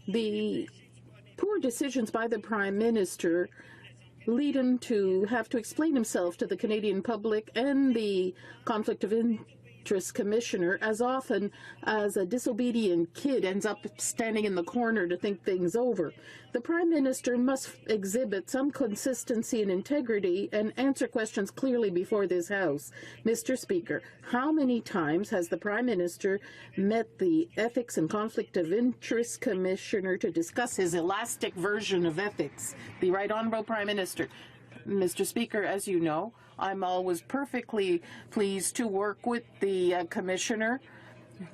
The poor decisions by the Prime Minister lead him to have to explain himself to the Canadian public and the Conflict of Interest Commissioner as often as a disobedient kid ends up standing in the corner to think things over. The Prime Minister must exhibit some consistency and integrity and answer questions clearly before this House. Mr. Speaker, how many times has the Prime Minister met the Ethics and Conflict of Interest Commissioner to discuss his elastic version of ethics? The Right Honourable Prime Minister. Mr. Speaker, as you know, I'm always perfectly pleased to work with the Commissioner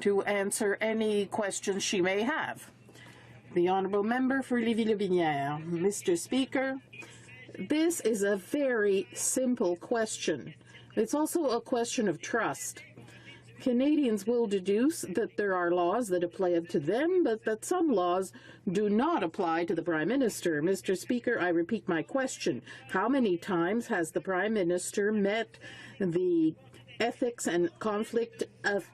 to answer any questions she may have. The Honourable Member for Lévis-le-Binière. Mr. Speaker, this is a very simple question. It's also a question of trust. Canadians will deduce that there are laws that apply to them, but that some laws do not apply to the Prime Minister. Mr. Speaker, I repeat my question. How many times has the Prime Minister met the Ethics and Conflict of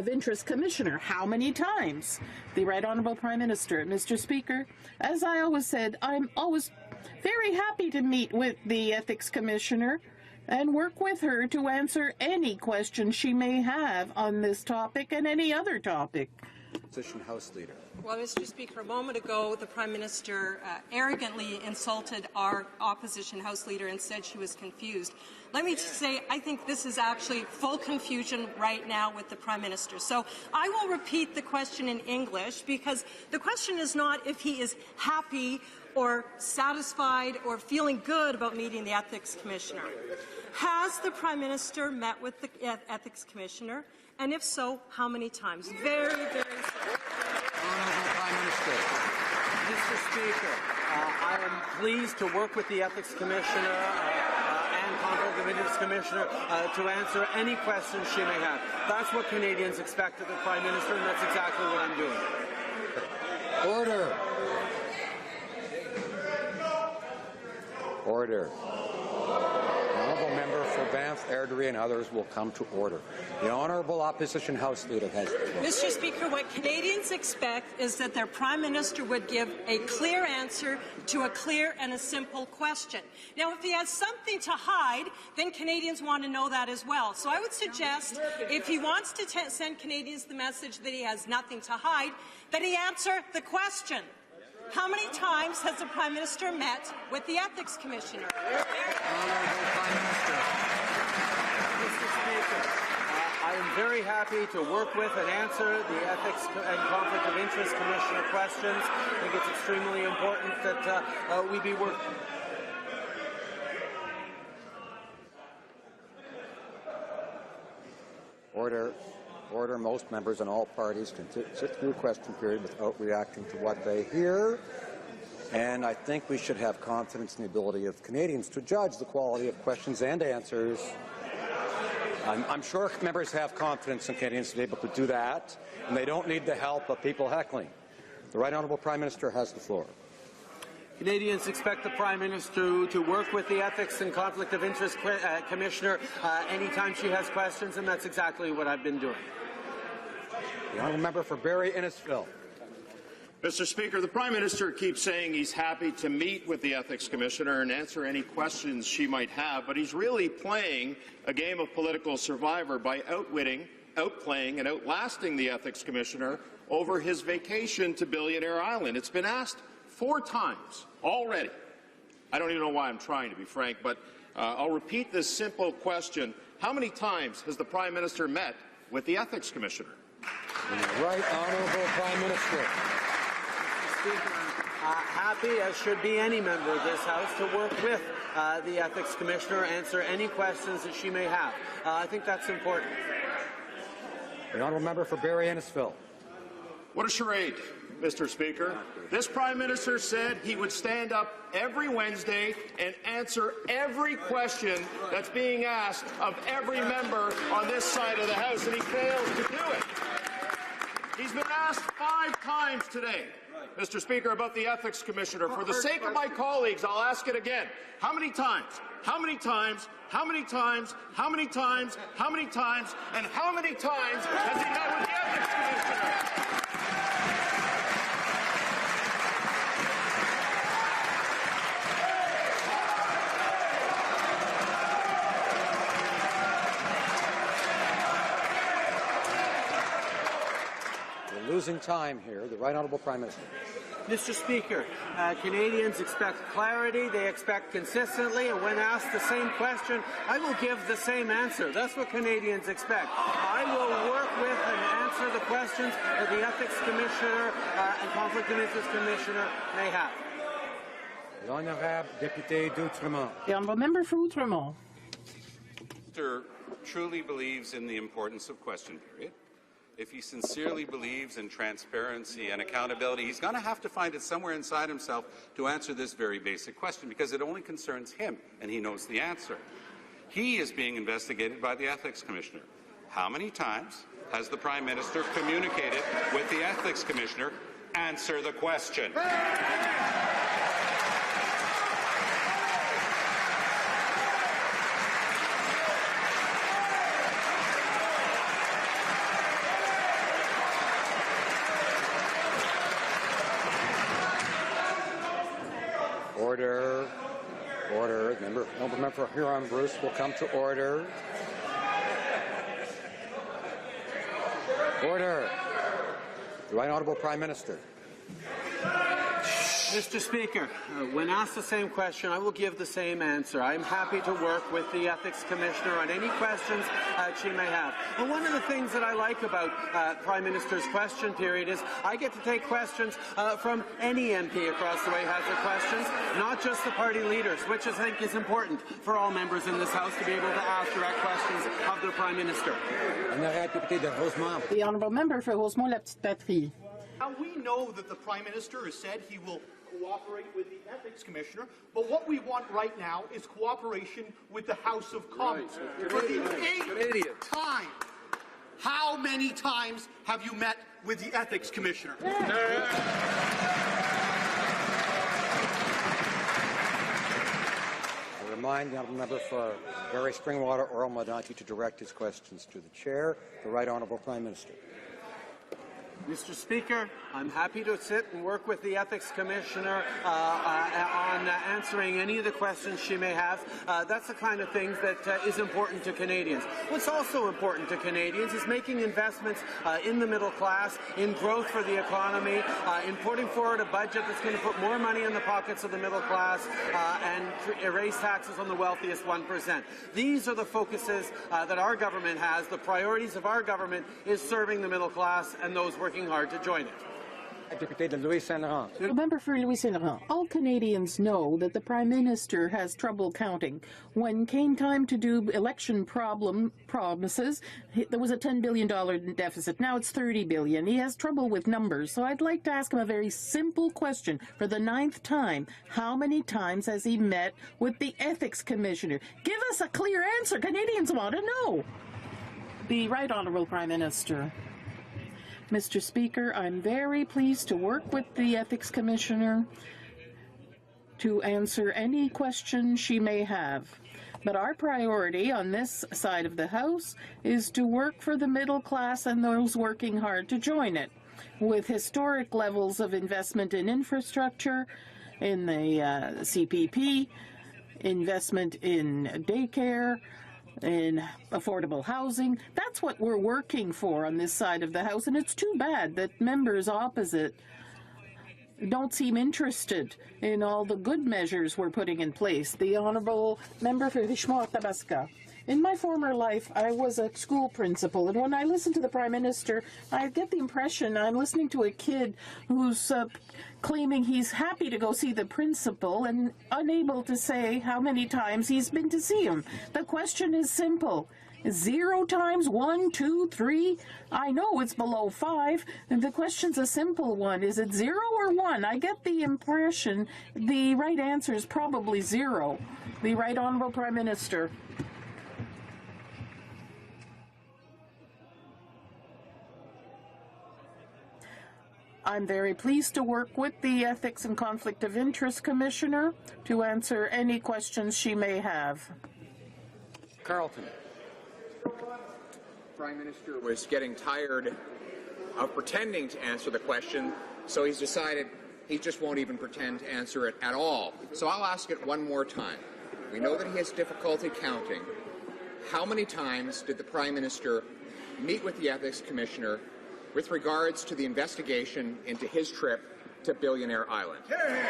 Interest Commissioner? How many times? The Right Honourable Prime Minister. Mr. Speaker, as I always said, I'm always very happy to meet with the Ethics Commissioner and work with her to answer any questions she may have on this topic and any other topic. Opposition House Leader. Well, Mr. Speaker, a moment ago, the Prime Minister arrogantly insulted our Opposition House Leader and said she was confused. Let me say, I think this is actually full confusion right now with the Prime Minister. So I will repeat the question in English, because the question is not if he is happy or satisfied or feeling good about meeting the Ethics Commissioner. Has the Prime Minister met with the Ethics Commissioner? And if so, how many times? Very, very simple. Honourable Prime Minister. Mr. Speaker, I am pleased to work with the Ethics Commissioner and Conflict of Interest Commissioner to answer any questions she may have. That's what Canadians expect of the Prime Minister, and that's exactly what I'm doing. Order. Order. The Honourable Member for Banff, Airdrie and others will come to order. The Honourable Opposition House Leader has the floor. Mr. Speaker, what Canadians expect is that their Prime Minister would give a clear answer to a clear and a simple question. Now, if he has something to hide, then Canadians want to know that as well. So I would suggest, if he wants to send Canadians the message that he has nothing to hide, that he answer the question. How many times has the Prime Minister met with the Ethics Commissioner? Honourable Prime Minister. Mr. Speaker, I am very happy to work with and answer the Ethics and Conflict of Interest Commissioner questions. I think it's extremely important that we be working. Order. Order. Most members and all parties can sit through a question period without reacting to what they hear. And I think we should have confidence in the ability of Canadians to judge the quality of questions and answers. I'm sure members have confidence in Canadians to be able to do that, and they don't need the help of people heckling. The Right Honourable Prime Minister has the floor. Canadians expect the Prime Minister to work with the Ethics and Conflict of Interest Commissioner anytime she has questions, and that's exactly what I've been doing. The Honourable Member for Barrie Innisfil. Mr. Speaker, the Prime Minister keeps saying he's happy to meet with the Ethics Commissioner and answer any questions she might have, but he's really playing a game of political survivor by outwitting, outplaying and outlasting the Ethics Commissioner over his vacation to Billionaire Island. It's been asked 4 times already. I don't even know why I'm trying, to be frank, but I'll repeat this simple question. How many times has the Prime Minister met with the Ethics Commissioner? The Right Honourable Prime Minister. Speaker, happy, as should be any member of this House, to work with the Ethics Commissioner, answer any questions that she may have. I think that's important. The Honourable Member for Barrie Innisfil. What a charade, Mr. Speaker. This Prime Minister said he would stand up every Wednesday and answer every question that's being asked of every member on this side of the House, and he fails to do it. He's been asked 5 times today, Mr. Speaker, about the Ethics Commissioner. For the sake of my colleagues, I'll ask it again. How many times? How many times? How many times? How many times? How many times? And how many times has he met with the Ethics Commissioner? losing time here. The Right Honourable Prime Minister. Mr. Speaker, Canadians expect clarity, they expect consistency, and when asked the same question, I will give the same answer. That's what Canadians expect. I will work with and answer the questions that the Ethics Commissioner and Conflict of Interest Commissioner may have. L'honorable député d'Outremont. The honourable member for Outremont. Mr. truly believes in the importance of question period. If he sincerely believes in transparency and accountability, he's going to have to find it somewhere inside himself to answer this very basic question, because it only concerns him, and he knows the answer. He is being investigated by the Ethics Commissioner. How many times has the Prime Minister communicated with the Ethics Commissioner? Answer the question. Order. Order. Member for Huron-Bruce will come to order. Order. The Right Honourable Prime Minister. Mr. Speaker, when asked the same question, I will give the same answer. I'm happy to work with the Ethics Commissioner on any questions she may have. And one of the things that I like about Prime Minister's question period is I get to take questions from any MP across the way who has their questions, not just the party leaders, which I think is important for all members in this House to be able to ask direct questions of their Prime Minister. The honourable member for Rosemont-la-Petite-Patrie. Now, we know that the Prime Minister has said he will cooperate with the Ethics Commissioner, but what we want right now is cooperation with the House of Commons. For the 8th time, how many times have you met with the Ethics Commissioner? I remind the honourable member for Barrie Springwater Oral-Modanti to direct his questions to the Chair, the Right Honourable Prime Minister. Mr. Speaker, I'm happy to sit and work with the Ethics Commissioner on answering any of the questions she may have. That's the kind of things that is important to Canadians. What's also important to Canadians is making investments in the middle class, in growth for the economy, in putting forward a budget that's going to put more money in the pockets of the middle class and raise taxes on the wealthiest 1%. These are the focuses that our government has. The priorities of our government is serving the middle class and those working hard to join it. The member for Louis Saint Laurent. All Canadians know that the Prime Minister has trouble counting. When came time to do election promises, there was a $10 billion deficit. Now it's $30 billion. He has trouble with numbers. So I'd like to ask him a very simple question. For the 9th time, how many times has he met with the Ethics Commissioner? Give us a clear answer. Canadians want to know. The Right Honourable Prime Minister. Mr. Speaker, I'm very pleased to work with the Ethics Commissioner to answer any question she may have. But our priority on this side of the House is to work for the middle class and those working hard to join it, with historic levels of investment in infrastructure, in the CPP, investment in daycare, in affordable housing. That's what we're working for on this side of the House, and it's too bad that members opposite don't seem interested in all the good measures we're putting in place. The honourable member for Richmond-Tabasca. In my former life, I was a school principal, and when I listen to the Prime Minister, I get the impression I'm listening to a kid who's claiming he's happy to go see the principal and unable to say how many times he's been to see him. The question is simple. 0 times, 1, 2, 3? I know it's below 5. And the question's a simple one. Is it 0 or 1? I get the impression the right answer is probably 0. The Right Honourable Prime Minister. I'm very pleased to work with the Ethics and Conflict of Interest Commissioner to answer any questions she may have. Carleton. Prime Minister was getting tired of pretending to answer the question, so he's decided he just won't even pretend to answer it at all. So I'll ask it one more time. We know that he has difficulty counting. How many times did the Prime Minister meet with the Ethics Commissioner with regards to the investigation into his trip to Billionaire Island. The Right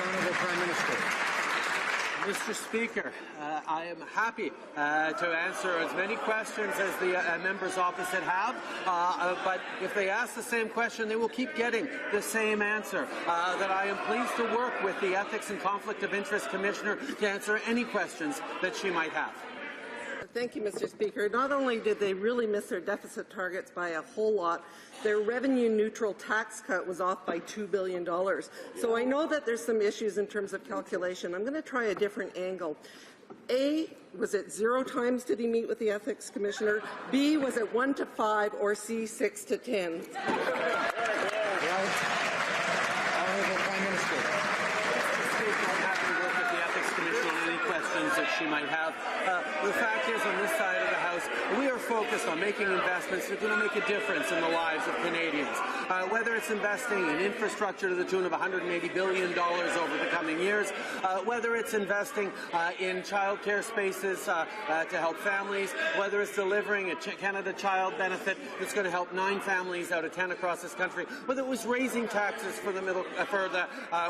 Honourable Prime Minister. Mr. Speaker, I am happy to answer as many questions as the members opposite have, but if they ask the same question, they will keep getting the same answer, that I am pleased to work with the Ethics and Conflict of Interest Commissioner to answer any questions that she might have. Thank you, Mr. Speaker. Not only did they really miss their deficit targets by a whole lot, their revenue-neutral tax cut was off by $2 billion. So I know that there's some issues in terms of calculation. I'm going to try a different angle. A, was it 0 times did he meet with the Ethics Commissioner? B, was it 1 to 5? Or C, 6 to 10? Honourable Prime Minister. I'm happy to work with the Ethics Commissioner on any questions that she might have. The fact is, on this side of the House, we are focused on making investments that are going to make a difference in the lives of Canadians. Whether it's investing in infrastructure to the tune of $180 billion over the coming years, whether it's investing in childcare spaces to help families, whether it's delivering a Canada Child benefit that's going to help 9 families out of 10 across this country, whether it was raising taxes for the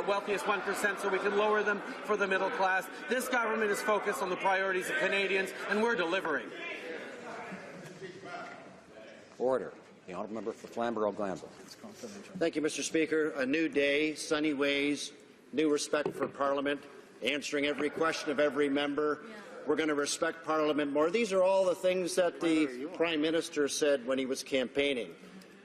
wealthiest 1% so we can lower them for the middle class. This government is focused on the priorities of Canadians, and we're delivering. Order. The Honourable Member for Flamborough-Glanbrook. Thank you, Mr. Speaker. A new day, sunny ways, new respect for Parliament, answering every question of every member. We're going to respect Parliament more. These are all the things that the Prime Minister said when he was campaigning.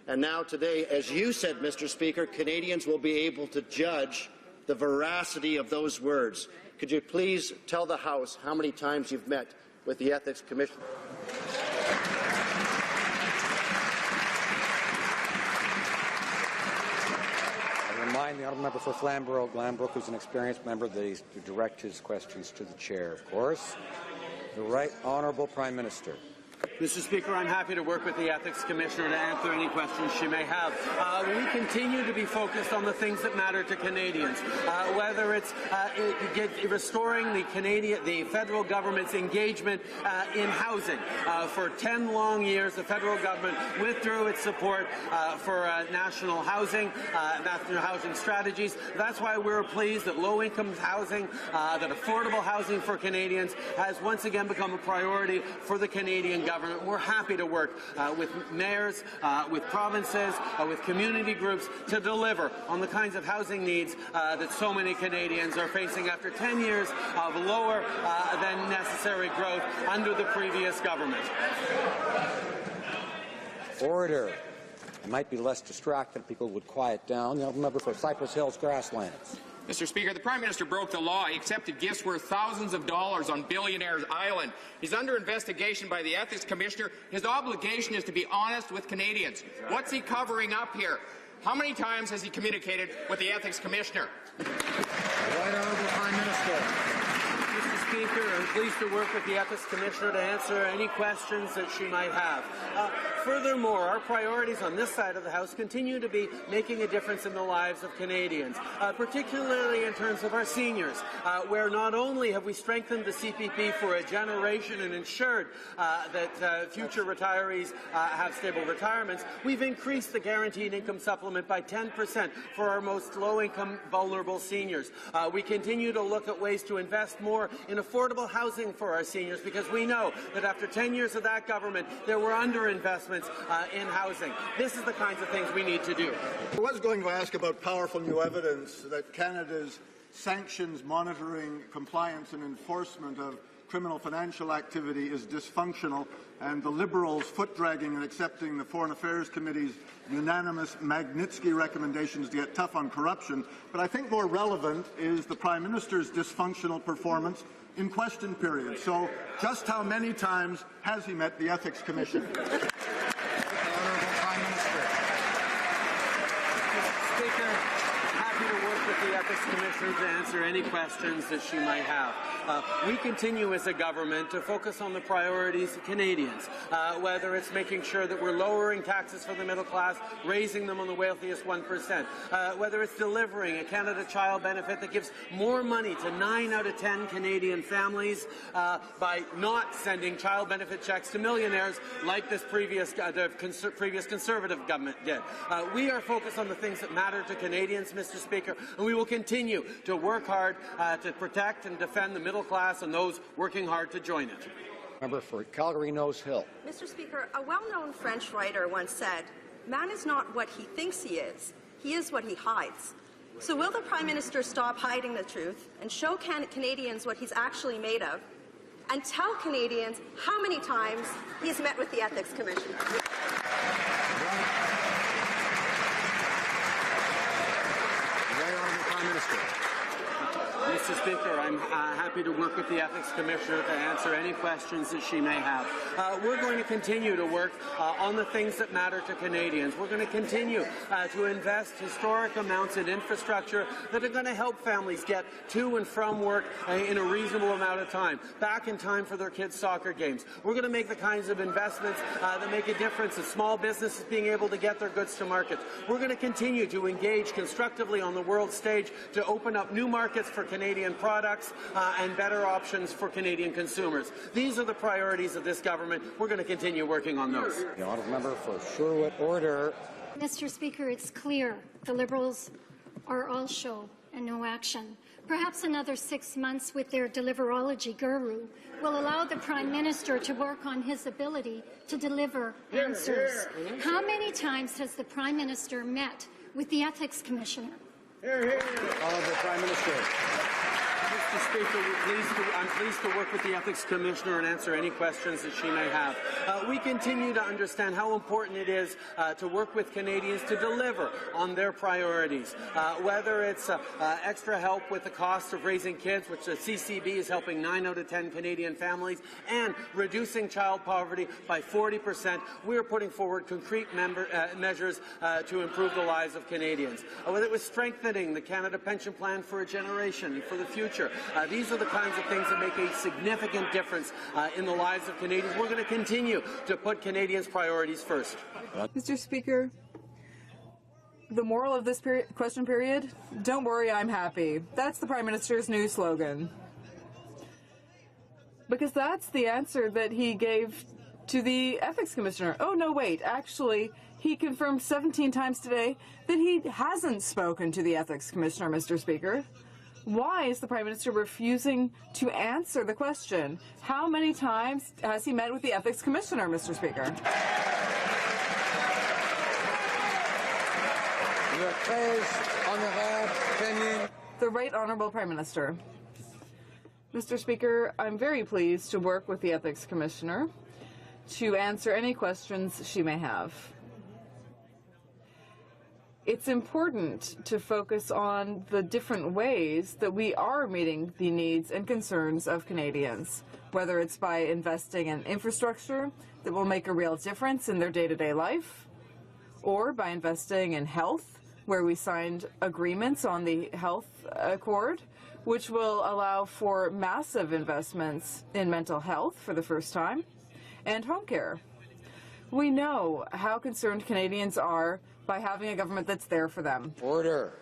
And now today, as you said, Mr. Speaker, Canadians will be able to judge the veracity of those words. Could you please tell the House how many times you've met with the Ethics Commission? Remind the Honourable Member for Flamborough-Glanbrook, who's an experienced member, that he's to direct his questions to the Chair, of course. The Right Honourable Prime Minister. Mr. Speaker, I'm happy to work with the Ethics Commissioner to answer any questions she may have. We continue to be focused on the things that matter to Canadians, whether it's restoring the federal government's engagement in housing. For 10 long years, the federal government withdrew its support for national housing strategies. That's why we're pleased that low-income housing, that affordable housing for Canadians has once again become a priority for the Canadian government. We're happy to work with mayors, with provinces, with community groups to deliver on the kinds of housing needs that so many Canadians are facing after 10 years of lower than necessary growth under the previous government. Order. It might be less distracted. People would quiet down. The Member for Cypress Hills Grasslands. Mr. Speaker, the Prime Minister broke the law. He accepted gifts worth thousands of dollars on Billionaire's Island. He's under investigation by the Ethics Commissioner. His obligation is to be honest with Canadians. What's he covering up here? How many times has he communicated with the Ethics Commissioner? Right Honourable Prime Minister. Mr. Speaker, I'm pleased to work with the Ethics Commissioner to answer any questions that she might have. Furthermore, our priorities on this side of the House continue to be making a difference in the lives of Canadians, particularly in terms of our seniors, where not only have we strengthened the CPP for a generation and ensured that future retirees have stable retirements, we've increased the guaranteed income supplement by 10% for our most low-income vulnerable seniors. We continue to look at ways to invest more in affordable housing for our seniors, because we know that after 10 years of that government, there were underinvestments in housing. This is the kinds of things we need to do. I was going to ask about powerful new evidence that Canada's sanctions, monitoring, compliance and enforcement of criminal financial activity is dysfunctional, and the Liberals' foot-dragging and accepting the Foreign Affairs Committee's unanimous Magnitsky recommendations to get tough on corruption. But I think more relevant is the Prime Minister's dysfunctional performance in question period. So just how many times has he met the Ethics Commission? Speaker, happy to work with the Ethics Commissioner to answer any questions that she might have. We continue as a government to focus on the priorities of Canadians, whether it's making sure that we're lowering taxes for the middle class, raising them on the wealthiest 1%, whether it's delivering a Canada Child benefit that gives more money to 9 out of 10 Canadian families by not sending child benefit checks to millionaires like this previous Conservative government did. We are focused on the things that matter to Canadians, Mr. Speaker, and we will continue to work hard to protect and defend the middle class and those working hard to join it. Member for Calgary Nose Hill. Mr. Speaker, a well-known French writer once said, "Man is not what he thinks he is what he hides." So will the Prime Minister stop hiding the truth and show Canadians what he's actually made of, and tell Canadians how many times he's met with the Ethics Commissioner? Mr. Speaker, I'm happy to work with the Ethics Commissioner to answer any questions that she may have. We're going to continue to work on the things that matter to Canadians. We're going to continue to invest historic amounts in infrastructure that are going to help families get to and from work in a reasonable amount of time, back in time for their kids' soccer games. We're going to make the kinds of investments that make a difference in small businesses being able to get their goods to market. We're going to continue to engage constructively on the world stage to open up new markets for Canadian products and better options for Canadian consumers. These are the priorities of this government. We're going to continue working on those. The honourable member for Sherwood, order. Mr. Speaker, it's clear the Liberals are all show and no action. Perhaps another 6 months with their deliverology guru will allow the Prime Minister to work on his ability to deliver answers. How many times has the Prime Minister met with the Ethics Commissioner? Honourable Prime Minister. Mr. Speaker, I'm pleased to work with the Ethics Commissioner and answer any questions that she may have. We continue to understand how important it is to work with Canadians to deliver on their priorities, whether it's extra help with the cost of raising kids, which the CCB is helping 9 out of 10 Canadian families, and reducing child poverty by 40%. We are putting forward concrete measures to improve the lives of Canadians. Whether it was strengthening the Canada Pension Plan for a generation, for the future, these are the kinds of things that make a significant difference in the lives of Canadians. We're going to continue to put Canadians' priorities first. Mr. Speaker, the moral of this question period, don't worry, I'm happy. That's the Prime Minister's new slogan. Because that's the answer that he gave to the Ethics Commissioner. Oh, no, wait, actually, he confirmed 17 times today that he hasn't spoken to the Ethics Commissioner, Mr. Speaker. Why is the Prime Minister refusing to answer the question? How many times has he met with the Ethics Commissioner, Mr. Speaker? The Right Honourable Prime Minister. Mr. Speaker, I'm very pleased to work with the Ethics Commissioner to answer any questions she may have. It's important to focus on the different ways that we are meeting the needs and concerns of Canadians, whether it's by investing in infrastructure that will make a real difference in their day-to-day life, or by investing in health, where we signed agreements on the Health Accord, which will allow for massive investments in mental health for the first time, and home care. We know how concerned Canadians are by having a government that's there for them. Order.